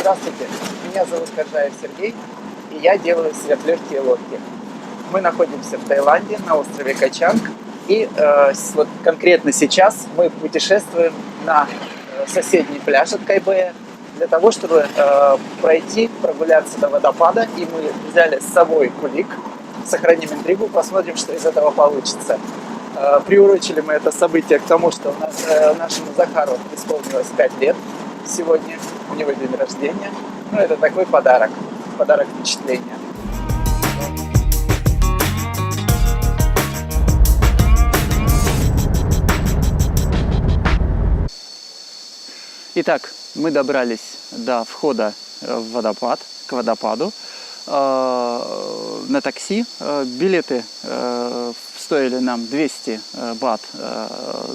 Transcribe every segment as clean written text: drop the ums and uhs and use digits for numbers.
Здравствуйте, меня зовут Коржаев Сергей, и я делаю сверхлегкие лодки. Мы находимся в Таиланде, на острове Качанг, и вот конкретно сейчас мы путешествуем на соседний пляж от Кайбэя для того, чтобы прогуляться до водопада, и мы взяли с собой кулик, сохраним интригу, посмотрим, что из этого получится. Приурочили мы это событие к тому, что нашему Захару исполнилось 5 лет сегодня, у него день рождения. Ну, это такой подарок впечатления. Итак, мы добрались до входа в водопад, к водопаду на такси. Билеты стоили нам 200 бат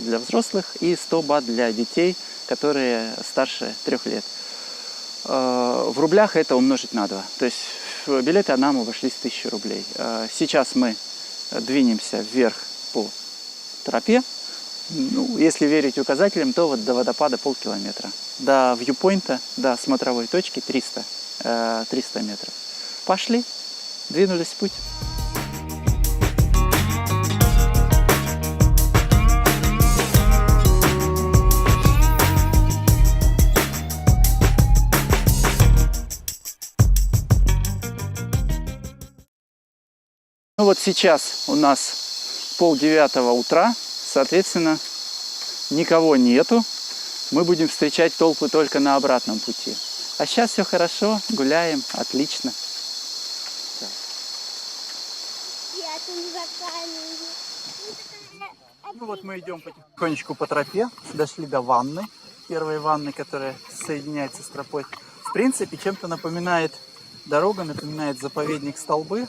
для взрослых и 100 бат для детей, которые старше 3 лет. В рублях это умножить на 2. То есть билеты нам обошлись 1000 рублей. Сейчас мы двинемся вверх по тропе. Ну, если верить указателям, то вот до водопада полкилометра. До вьюпоинта, до смотровой точки 300 метров. Пошли, двинулись в путь. Ну вот сейчас у нас 8:30 утра, соответственно, никого нету. Мы будем встречать толпы только на обратном пути. А сейчас все хорошо, гуляем, отлично. Ну вот мы идем потихонечку по тропе, дошли до ванны, первой ванны, которая соединяется с тропой. В принципе, чем-то напоминает дорога, напоминает заповедник Столбы,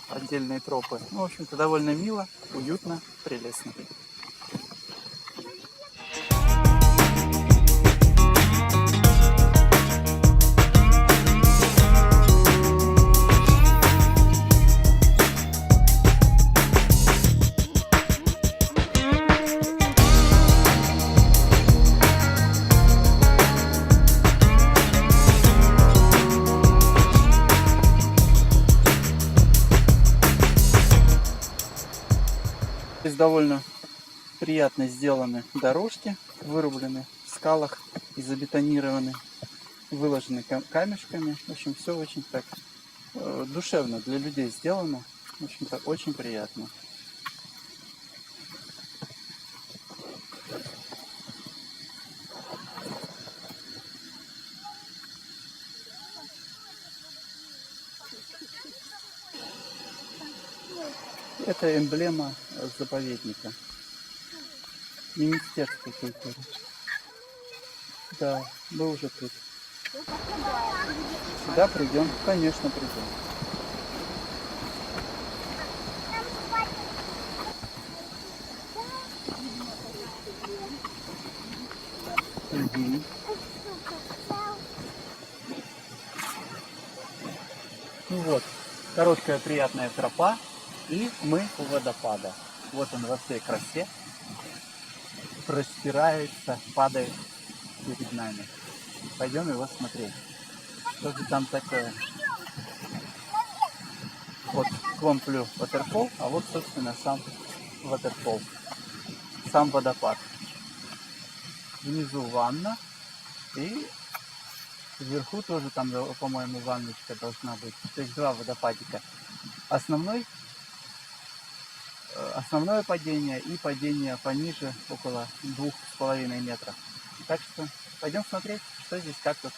отдельные тропы. Ну, в общем-то, довольно мило, уютно, прелестно. Здесь довольно приятно сделаны дорожки, вырублены в скалах и забетонированы, выложены камешками. В общем, все очень так душевно для людей сделано. В общем-то, очень приятно. Это эмблема заповедника. Министерство культуры. Да, мы уже тут. Сюда придем? Конечно, придем. Угу. Ну вот, короткая приятная тропа. И мы у водопада. Вот он во всей красе. Простирается, падает перед нами. Пойдем его смотреть. Что же там такое? Вот Квомплю Waterfall, а вот, собственно, сам Waterfall. Сам водопад. Внизу ванна. И вверху тоже там, по-моему, ванночка должна быть. То есть 2 водопадика. Основное падение и падение пониже, около 2,5 метров. Так что пойдем смотреть, что здесь, как тут.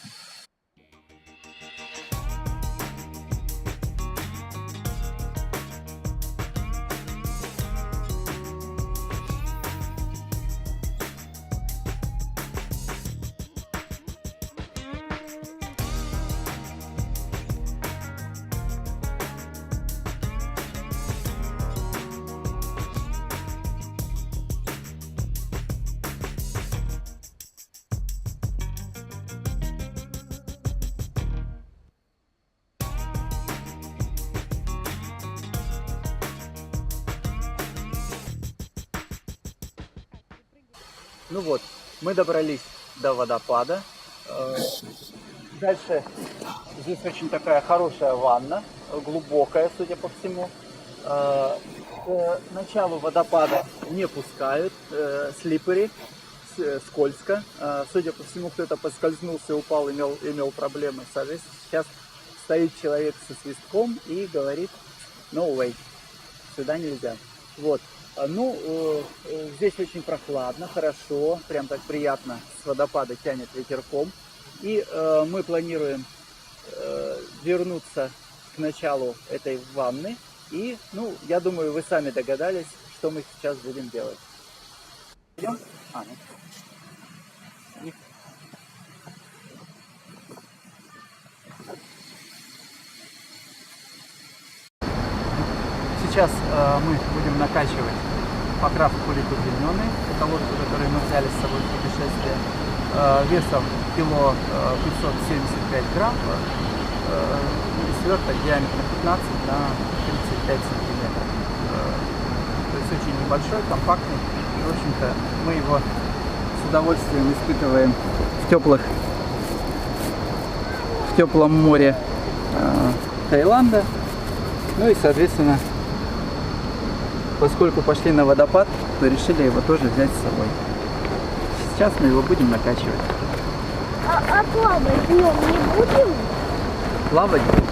Ну вот, мы добрались до водопада. Дальше здесь очень такая хорошая ванна, глубокая, судя по всему. К началу водопада не пускают, слипери, скользко. Судя по всему, кто-то поскользнулся, упал, имел проблемы. Соответственно, сейчас стоит человек со свистком и говорит no way, сюда нельзя. Вот. Ну, здесь очень прохладно, хорошо, прям так приятно, с водопада тянет ветерком. И мы планируем вернуться к началу этой ванны. И, ну, я думаю, вы сами догадались, что мы сейчас будем делать. Идем? Сейчас мы будем накачивать покрас полипропиленовый, это лодку, которую мы взяли с собой в путешествие, весом кило 575 грамм, и сверток диаметром 15 на 35 сантиметров. То есть очень небольшой, компактный. И, в общем-то, мы его с удовольствием испытываем в теплом море Таиланда. Ну и, соответственно, поскольку пошли на водопад, то решили его тоже взять с собой. Сейчас мы его будем накачивать. А плавать днем не будем? Плавать будем?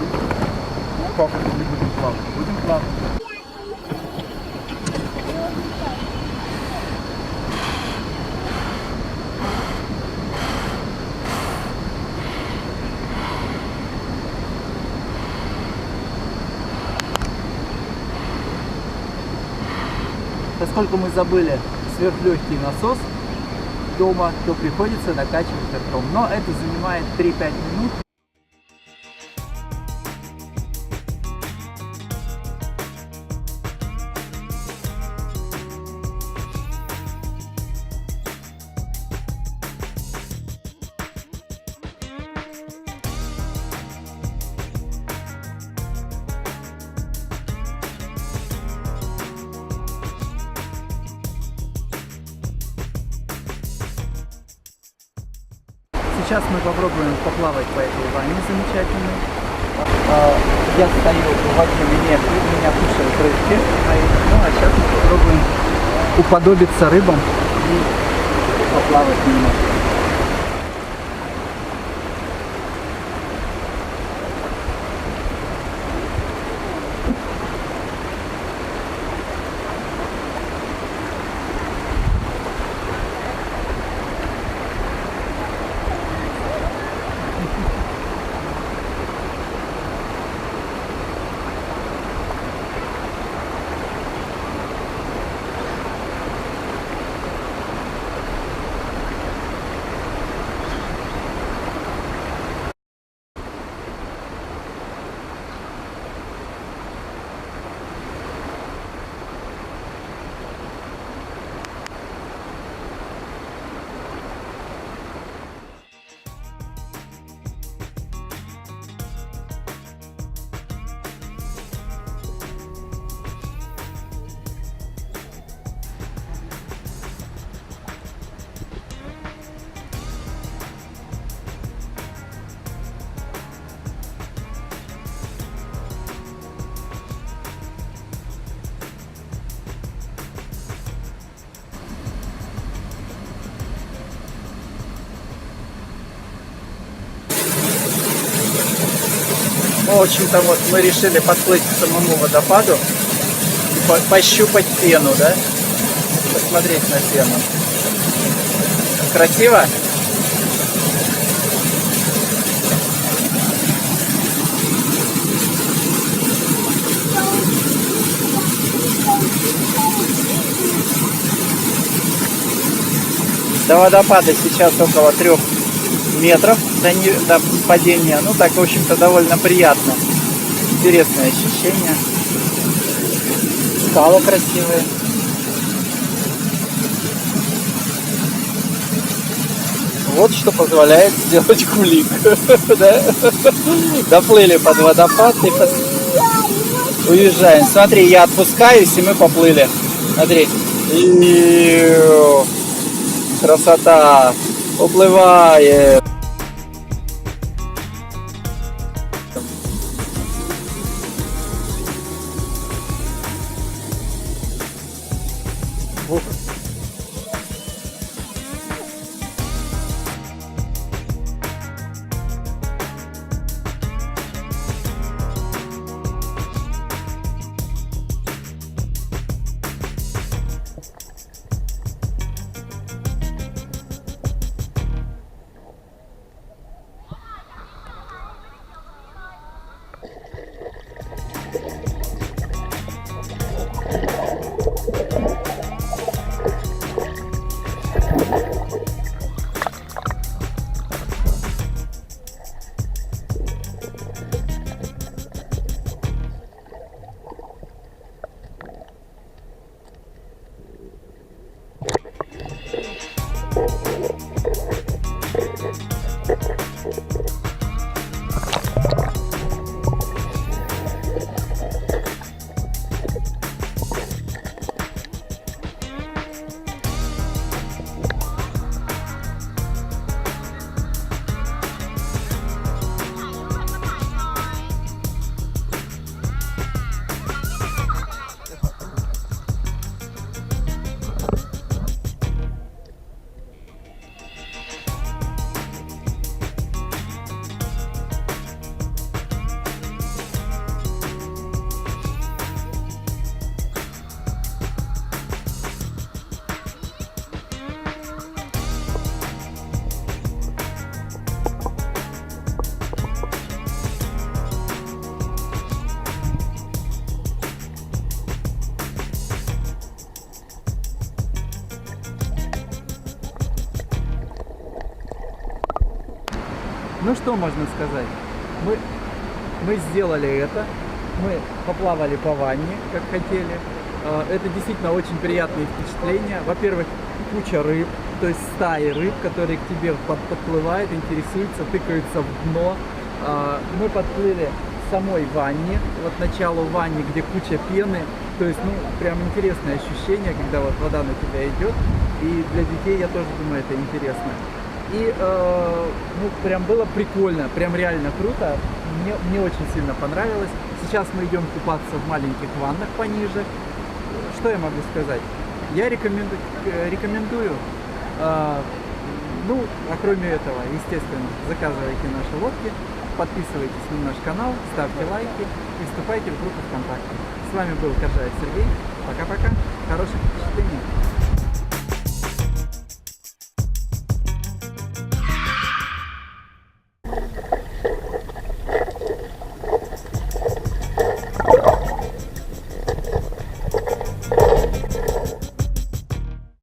Как не будем плавать? Будем плавать. Поскольку мы забыли сверхлегкий насос дома, то приходится накачивать ртом. Но это занимает 3-5 минут. Сейчас мы попробуем поплавать по этой ванне замечательной. Я стою в воде, меня кушают рыбки. Ну а сейчас мы попробуем уподобиться рыбам и поплавать немножко. В общем-то, вот мы решили подплыть к самому водопаду и пощупать пену, да? Посмотреть на пену. Красиво? До водопада сейчас около 3 метров до падения. Ну так, в общем-то, довольно приятно. Интересное ощущение. Скалы красивые. Вот что позволяет сделать кулик. Доплыли под водопад и уезжаем. Смотри, я отпускаюсь, и мы поплыли. Смотри. Красота. Уплывает. Ну что можно сказать? Мы сделали это, мы поплавали по ванне, как хотели. Это действительно очень приятные впечатления. Во-первых, куча рыб, то есть стаи рыб, которые к тебе подплывают, интересуются, тыкаются в дно. Мы подплыли к самой ванне, вот началу ванны, где куча пены. То есть, ну, прям интересное ощущение, когда вот вода на тебя идет. И для детей, я тоже думаю, это интересно. И, ну, прям было прикольно, прям реально круто. Мне очень сильно понравилось. Сейчас мы идем купаться в маленьких ваннах пониже. Что я могу сказать? Я рекомендую. Ну, а кроме этого, естественно, заказывайте наши лодки, подписывайтесь на наш канал, ставьте лайки и вступайте в группу ВКонтакте. С вами был Коржаев Сергей. Пока-пока. Хороших впечатлений.